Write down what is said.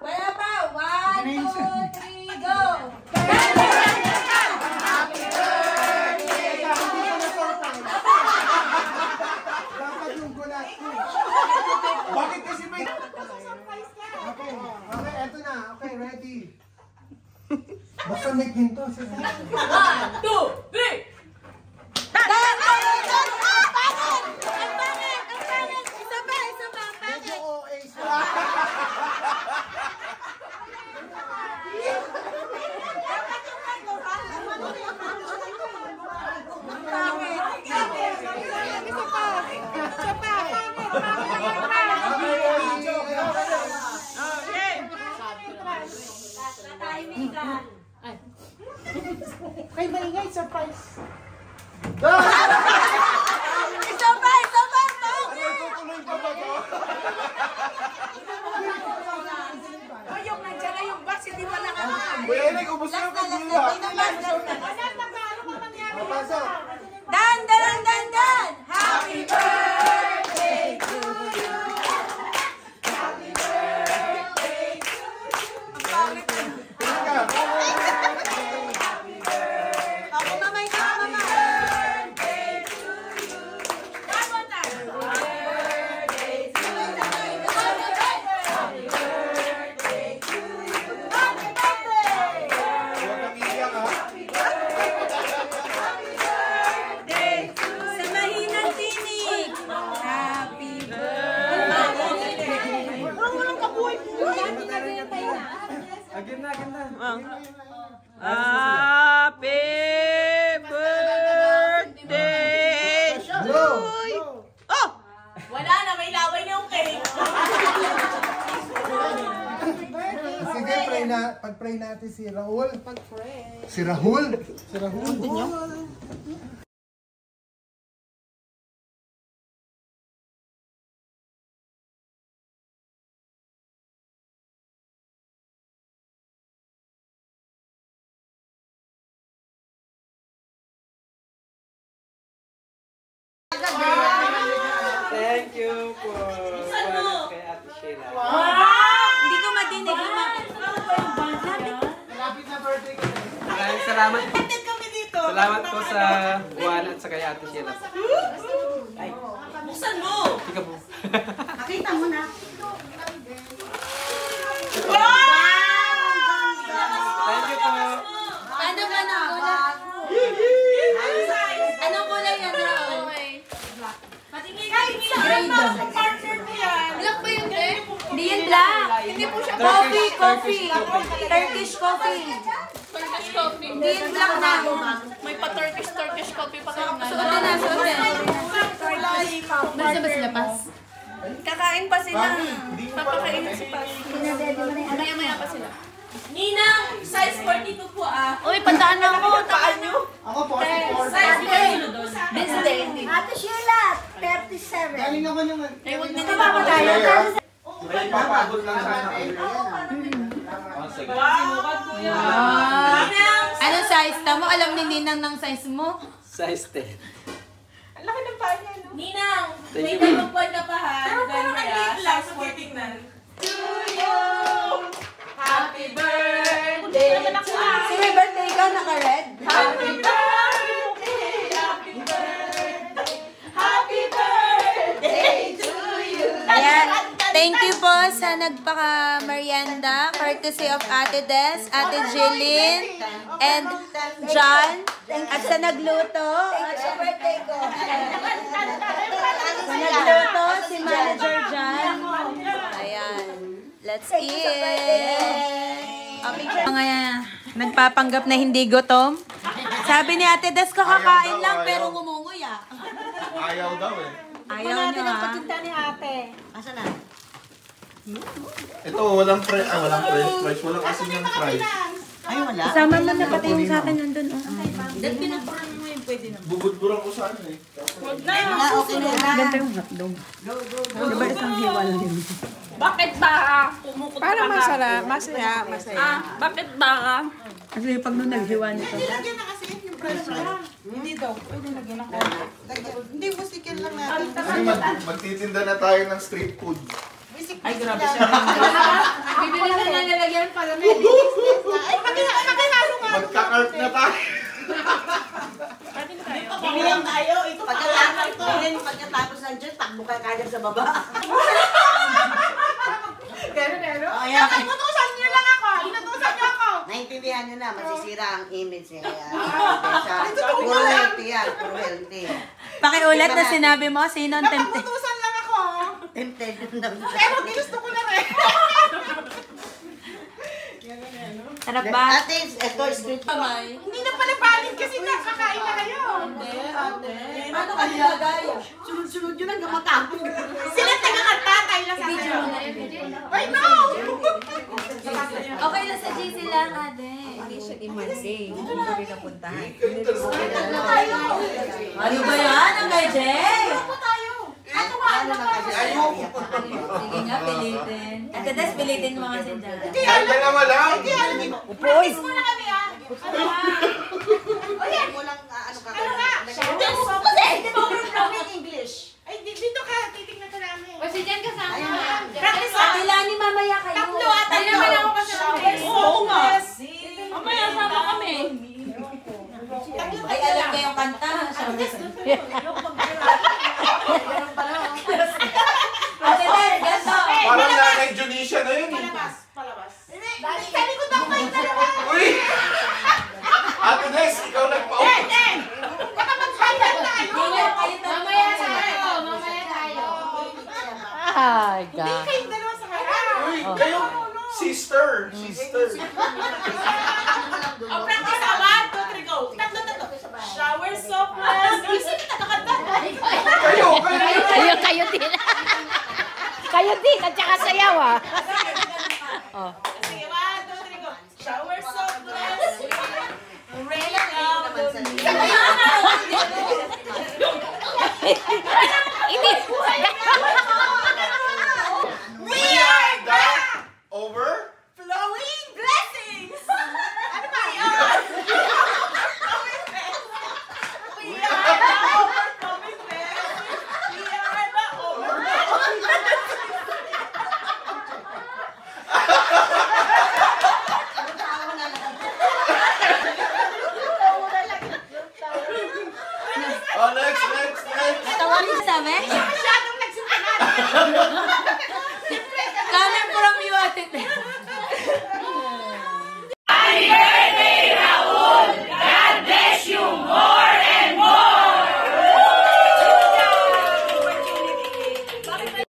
Wala pa. 1, 2, 3, go! Bakit kasi may... Okay, eto na. Okay, ready. Basta may ginto. 1, 2, 3! Kay maingay, surprise. Surprise! Tutuloy pa ba to? Yung nandiyan na yung box, hindi pa nakakain. Kuya Eric, ubos na yung pagdila. Papasok. Dan! Happy birthday to you! Happy birthday to you! Ako mamay ka, mama! Birthday to you! One more time! Birthday to you! Happy birthday to you! Happy birthday! Huwag kang iiyak, ha? Sa mahinang tinig! Happy birthday! Walang kabuhay po. Again na. Happy birthday to you! Oh! Wala na, may laway na yung cake. Sige, pag-pray natin si Raul. Si Rahul. Thank you po. Kay Ate Sheila. Hindi ko madinig. Malapit na birthday ko. Maraming salamat. Salamat po sa Juan at sa kay Ate Sheila. Ay. Buksan mo! Tika po. Nakita mo na. Thank you po. Ano ba na kulay? Anong kulay yan, Raul? Patingin. Black ba yun, eh? Hindi yan black. Hindi po siya coffee. Turkish coffee. Hindi yan black na. May pa-Turkish coffee pa kayo nga. Suotin na. Basta ba sila pas? Kakain pa sila. Papakain si Pas. Maya-maya pa sila. Ninang, size 42 po ah. Uy, pandaan na ako. Taan nyo. Ako po, si This day. Ate Sheila, 37. Galing naman yung... Ay, huwag na Ito nila. ba tayo? May papagod lang sana. Anong size? Tamo, alam ni Ninang ng size mo? Size 10. Ang laki ng paa niya, no? Ninang, Thank may you. dalawang buwan ka pa ha. Pero parang ang liit lang. To you! Happy birthday to you! Sige, birthday ka, naka-red? Happy birthday! Happy birthday to you! Ayan. Thank you po sa nagpaka-merienda, courtesy of Ate Des, Ate Jeline, and John, at sa nagluto. Sa birthday ko. Sa nagluto, si Manager John. Ayan. Let's eat! Mga nagpapanggap na hindi gutom. Sabi ni Ate Des, kakakain lang, pero ngumunguy ah. Ayaw daw eh. Ayaw niya Ang ah. patinta ni ate. Asa na? Ito, walang french fries. Walang asin yung fries. Ay, wala. Sama mo na pati yung sa akin nandun. Dahil pinagpuran mo yun, pwede na. Bubudburan ko sa ano eh. Okay na. Ganda yung hotdog. Diba isang hiwa lang yun? Bakit ba kumukot Para ka? masaya. Bakit ba? Kasi pag nung naghiwa nito. Lagyan na kasi yung french fries. Hindi daw. Pwede lagyan ng konti. Hindi, musikin lang natin. Magtitinda na tayo ng street food. Ay, grabe siya. Bibili na nalalagyan para may Magka-cart na tayo. Bibilang tayo. Ito pagkatapos ng dyan, takbo ka kagad sa baba. Inutusan niyo lang ako. Inutusan niyo ako. Naintindihan nyo na, masisira ang image niya. Puro healthy yan, puro healthy. Pakiulat na sinabi mo, sino ang tempted? Napakutusan lang ako. Tempted. Pero ginusto ko na rin. Sarap ba? Ate, ito, street food. Hindi na pala valid kasi nakakain na kayo. Ano ka nilagay? Sunod-sunod yun hanggang matapon. Sila taga-kanta, tayo lang sa sayo. I know! Okay lang sa GC lang, ate. Ano ba yan? Ang kay Jay? Sige nga, pilitin. Ate Des, pilitin mo kasi dyan. Kahit dalawa lang. Practice muna kami ah. Walang ano ka. Hindi mo in English. Ay, dito ka. Titignan ka namin. O si Jen kasama. Practice Ate Lani, mamaya kayo. Tatlo at Ay, naman ako kasama. Oo nga. Mamaya sama kami. Ay, alam ko yung kanta. Ate Des, gato. Parang nanay Junisha na yun eh. Palabas. Sabi ko daw kayo dalawa. Uy! Ate Des, ikaw nagpa-open. Baka mag-final tayo. Mamaya tayo. Mamaya tayo. Hindi kayong dalawa sa harap. Uy, kayo, sister. Sister. O, practice ah. 1, 2, 3, go. Tatlo. Shower softness. Sino tatakanta? Kayo. Kayo din. Kayo din, at saka sayaw ah. Sige, 1, 2, 3, go. Shower softness. Rain down on me. We are the Flowing blessings! Ano ba yun? We are the overflowing blessings. We are the overflowing Oh, next. Tawanin sabi? Masyadong nagsimpulan.